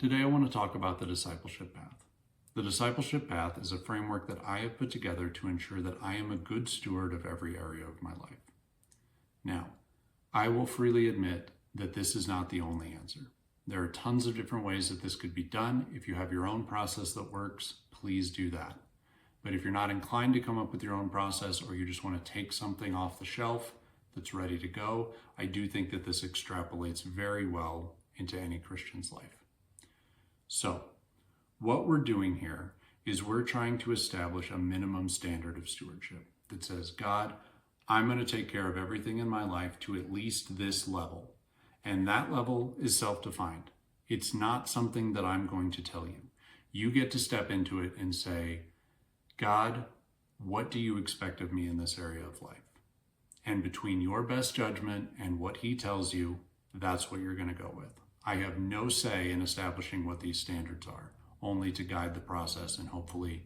Today I want to talk about the Discipleship Path. The Discipleship Path is a framework that I have put together to ensure that I am a good steward of every area of my life. Now, I will freely admit that this is not the only answer. There are tons of different ways that this could be done. If you have your own process that works, please do that. But if you're not inclined to come up with your own process, or you just want to take something off the shelf that's ready to go, I do think that this extrapolates very well into any Christian's life. So, what we're doing here is we're trying to establish a minimum standard of stewardship that says, God, I'm going to take care of everything in my life to at least this level. And that level is self-defined. It's not something that I'm going to tell you. You get to step into it and say, God, what do you expect of me in this area of life? And between your best judgment and what he tells you, that's what you're going to go with. I have no say in establishing what these standards are, only to guide the process and hopefully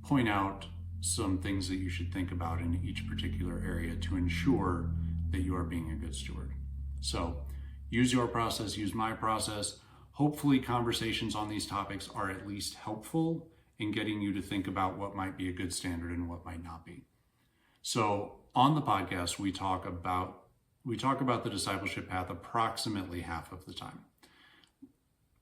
point out some things that you should think about in each particular area to ensure that you are being a good steward. So use your process, use my process. Hopefully conversations on these topics are at least helpful in getting you to think about what might be a good standard and what might not be. So on the podcast, we talk about the discipleship path approximately half of the time.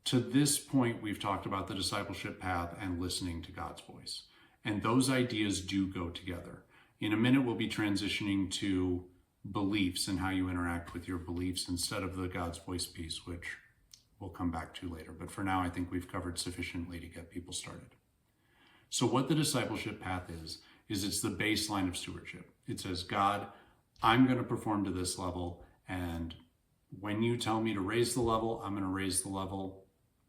To this point, we've talked about the discipleship path and listening to God's voice. And those ideas do go together. In a minute, we'll be transitioning to beliefs and how you interact with your beliefs instead of the God's voice piece, which we'll come back to later. But for now, I think we've covered sufficiently to get people started. So what the discipleship path is it's the baseline of stewardship. It says, God, I'm going to perform to this level, and when you tell me to raise the level, I'm going to raise the level.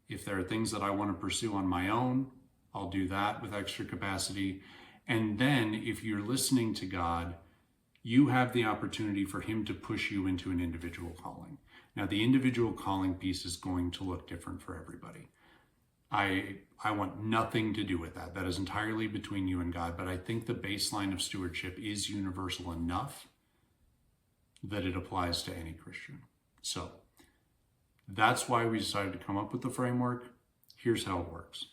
If there are things that I want to pursue on my own, I'll do that with extra capacity. And then if you're listening to God, you have the opportunity for him to push you into an individual calling. Now, the individual calling piece is going to look different for everybody. I want nothing to do with that. That is entirely between you and God, but I think the baseline of stewardship is universal enough that it applies to any Christian. So that's why we decided to come up with the framework. Here's how it works.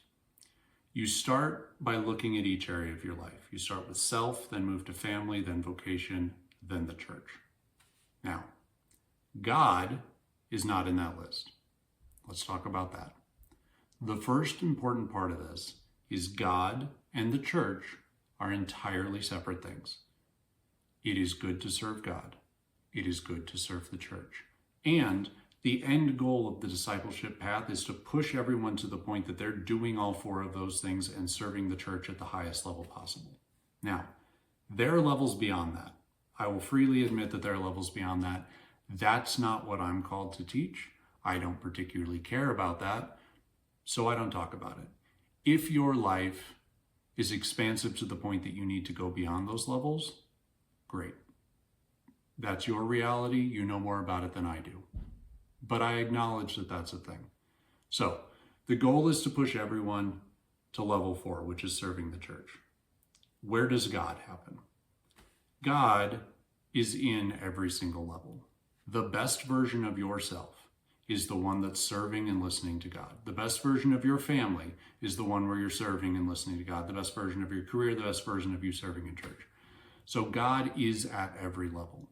You start by looking at each area of your life. You start with self, then move to family, then vocation, then the church. Now, God is not in that list. Let's talk about that. The first important part of this is God and the church are entirely separate things. It is good to serve God. It is good to serve the church. And the end goal of the discipleship path is to push everyone to the point that they're doing all four of those things and serving the church at the highest level possible. Now, there are levels beyond that. I will freely admit that there are levels beyond that. That's not what I'm called to teach. I don't particularly care about that, so I don't talk about it. If your life is expansive to the point that you need to go beyond those levels, great. That's your reality. You know more about it than I do. But I acknowledge that that's a thing. So the goal is to push everyone to level 4, which is serving the church. Where does God happen? God is in every single level. The best version of yourself is the one that's serving and listening to God. The best version of your family is the one where you're serving and listening to God. The best version of your career, the best version of you serving in church. So God is at every level.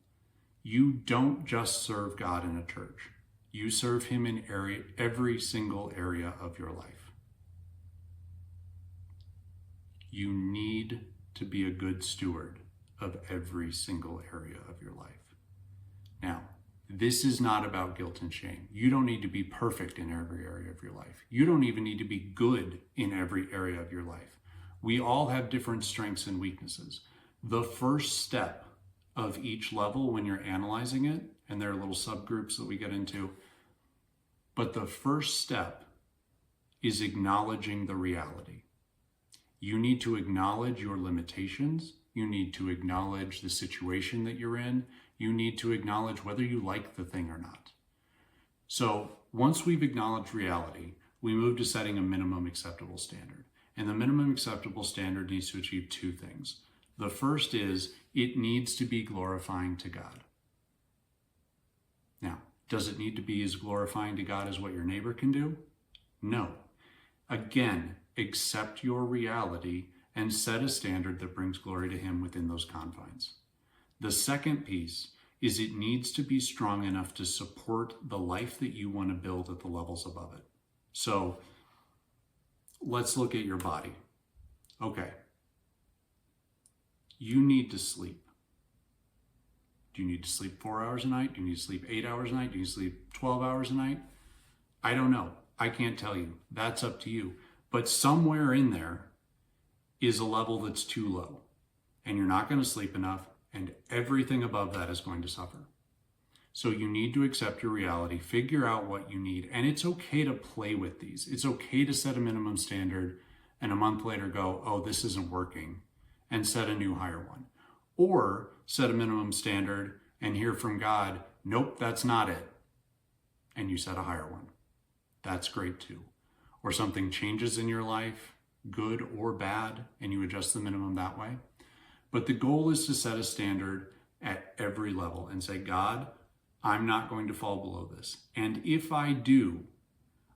You don't just serve God in a church. You serve him in every single area of your life. You need to be a good steward of every single area of your life. Now, this is not about guilt and shame. You don't need to be perfect in every area of your life. You don't even need to be good in every area of your life. We all have different strengths and weaknesses. The first step of each level when you're analyzing it, and there are little subgroups that we get into, but the first step is acknowledging the reality. You need to acknowledge your limitations. You need to acknowledge the situation that you're in. You need to acknowledge whether you like the thing or not. So once we've acknowledged reality, we move to setting a minimum acceptable standard. And the minimum acceptable standard needs to achieve 2 things. The first is it needs to be glorifying to God. Now, does it need to be as glorifying to God as what your neighbor can do? No. Again, accept your reality and set a standard that brings glory to him within those confines. The second piece is it needs to be strong enough to support the life that you want to build at the levels above it. So let's look at your body. Okay. You need to sleep. Do you need to sleep 4 hours a night? Do you need to sleep 8 hours a night? Do you need to sleep 12 hours a night? I don't know. I can't tell you. That's up to you. But somewhere in there is a level that's too low, and you're not going to sleep enough, and everything above that is going to suffer. So you need to accept your reality, figure out what you need, and it's okay to play with these. It's okay to set a minimum standard and a month later go, oh, this isn't working, and set a new higher one. Or set a minimum standard and hear from God, nope, that's not it, and you set a higher one. That's great too. Or something changes in your life, good or bad, and you adjust the minimum that way. But the goal is to set a standard at every level and say, God, I'm not going to fall below this. And if I do,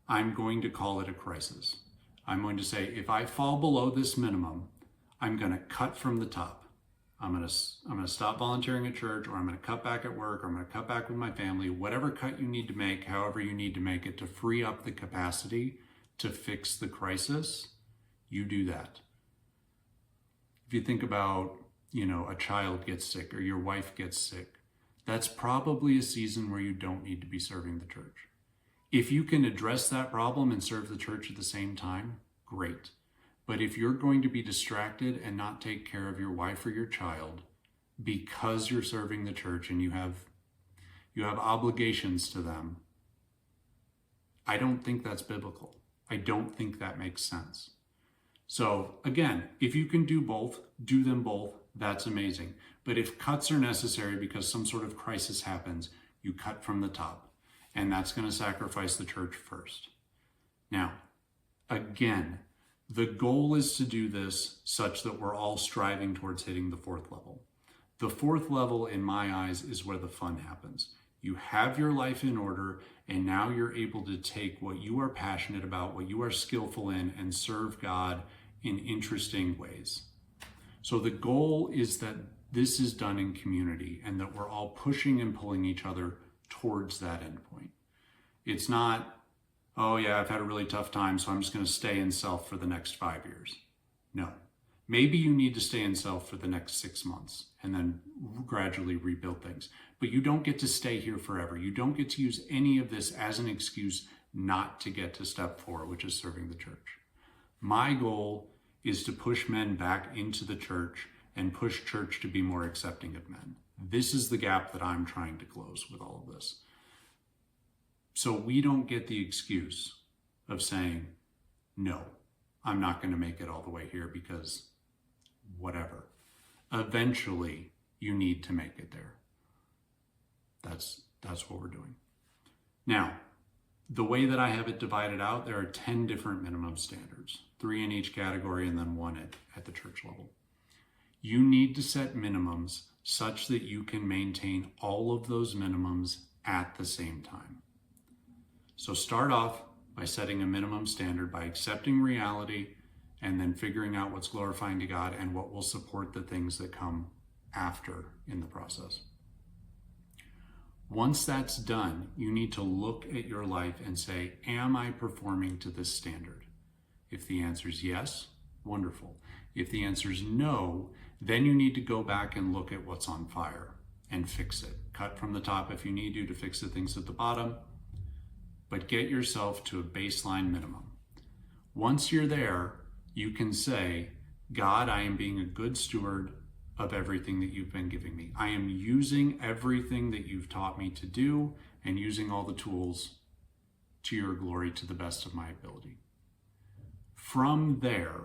I'm going to call it a crisis. I'm going to say, if I fall below this minimum, I'm going to cut from the top. I'm going to stop volunteering at church, or I'm going to cut back at work, or I'm going to cut back with my family. Whatever cut you need to make, however you need to make it to free up the capacity to fix the crisis, you do that. If you think about, a child gets sick or your wife gets sick, that's probably a season where you don't need to be serving the church. If you can address that problem and serve the church at the same time, great. But if you're going to be distracted and not take care of your wife or your child because you're serving the church and you have obligations to them, I don't think that's biblical. I don't think that makes sense. So again, if you can do both, do them both. That's amazing. But if cuts are necessary because some sort of crisis happens, you cut from the top. And that's going to sacrifice the church first. Now, again, the goal is to do this such that we're all striving towards hitting the fourth level. The fourth level, in my eyes, is where the fun happens. You have your life in order, and now you're able to take what you are passionate about, what you are skillful in, and serve God in interesting ways. So the goal is that this is done in community and that we're all pushing and pulling each other towards that endpoint. It's not, oh yeah, I've had a really tough time, so I'm just going to stay in self for the next 5 years. No. Maybe you need to stay in self for the next 6 months and then gradually rebuild things. But you don't get to stay here forever. You don't get to use any of this as an excuse not to get to step 4, which is serving the church. My goal is to push men back into the church and push church to be more accepting of men. This is the gap that I'm trying to close with all of this. So we don't get the excuse of saying, no, I'm not going to make it all the way here because whatever. Eventually, you need to make it there. That's what we're doing. Now, the way that I have it divided out, there are 10 different minimum standards, 3 in each category and then 1 at the church level. You need to set minimums such that you can maintain all of those minimums at the same time. So start off by setting a minimum standard, by accepting reality and then figuring out what's glorifying to God and what will support the things that come after in the process. Once that's done, you need to look at your life and say, am I performing to this standard? If the answer is yes, wonderful. If the answer is no, then you need to go back and look at what's on fire and fix it. Cut from the top if you need to fix the things at the bottom, but get yourself to a baseline minimum. Once you're there, you can say, God, I am being a good steward of everything that you've been giving me. I am using everything that you've taught me to do and using all the tools to your glory to the best of my ability. From there,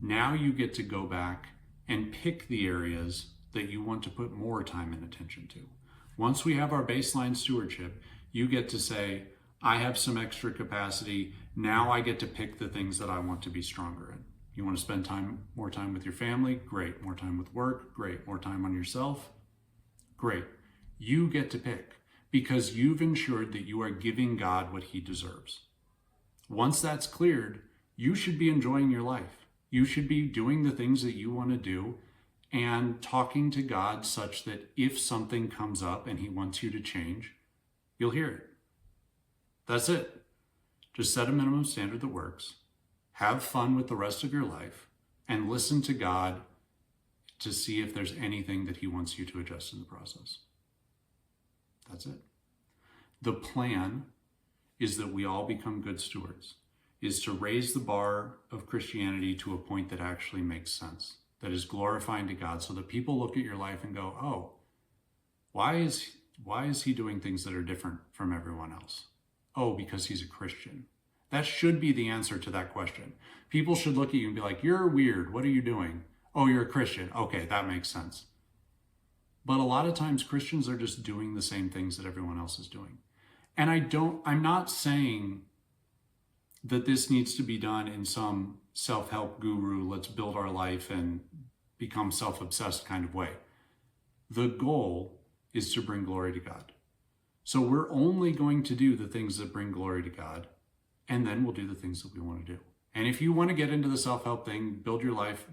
now you get to go back and pick the areas that you want to put more time and attention to. Once we have our baseline stewardship, you get to say, I have some extra capacity. Now I get to pick the things that I want to be stronger in. You want to spend more time with your family? Great. More time with work? Great. More time on yourself? Great. You get to pick because you've ensured that you are giving God what he deserves. Once that's cleared, you should be enjoying your life. You should be doing the things that you want to do and talking to God such that if something comes up and he wants you to change, you'll hear it. That's it. Just set a minimum standard that works. Have fun with the rest of your life and listen to God to see if there's anything that he wants you to adjust in the process. That's it. The plan is that we all become good stewards, is to raise the bar of Christianity to a point that actually makes sense, that is glorifying to God, so that people look at your life and go, oh, why is he doing things that are different from everyone else? Oh, because he's a Christian. That should be the answer to that question. People should look at you and be like, you're weird. What are you doing? Oh, you're a Christian. Okay, that makes sense. But a lot of times Christians are just doing the same things that everyone else is doing. And I'm not saying that this needs to be done in some self-help guru, let's build our life and become self-obsessed kind of way. The goal is to bring glory to God. So we're only going to do the things that bring glory to God, and then we'll do the things that we want to do. And if you want to get into the self-help thing, build your life,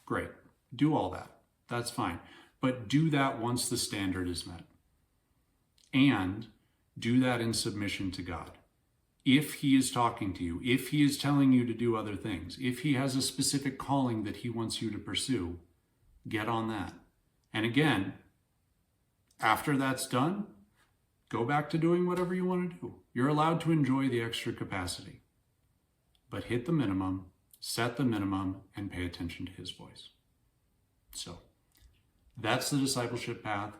great. Do all that. That's fine. But do that once the standard is met. And do that in submission to God. If he is talking to you, if he is telling you to do other things, if he has a specific calling that he wants you to pursue, get on that. And again, after that's done, go back to doing whatever you want to do. You're allowed to enjoy the extra capacity. But hit the minimum, set the minimum, and pay attention to his voice. So that's the discipleship path.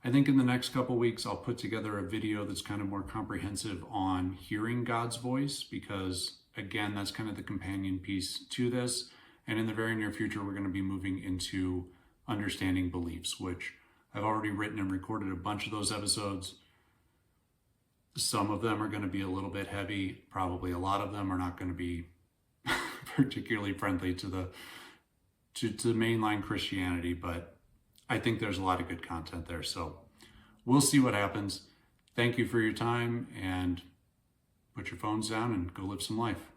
I think in the next couple weeks, I'll put together a video that's kind of more comprehensive on hearing God's voice, because again, that's kind of the companion piece to this. And in the very near future, we're going to be moving into understanding beliefs, which I've already written and recorded a bunch of those episodes. Some of them are going to be a little bit heavy. Probably a lot of them are not going to be particularly friendly to the mainline Christianity, but I think there's a lot of good content there. So we'll see what happens. Thank you for your time, and put your phones down and go live some life.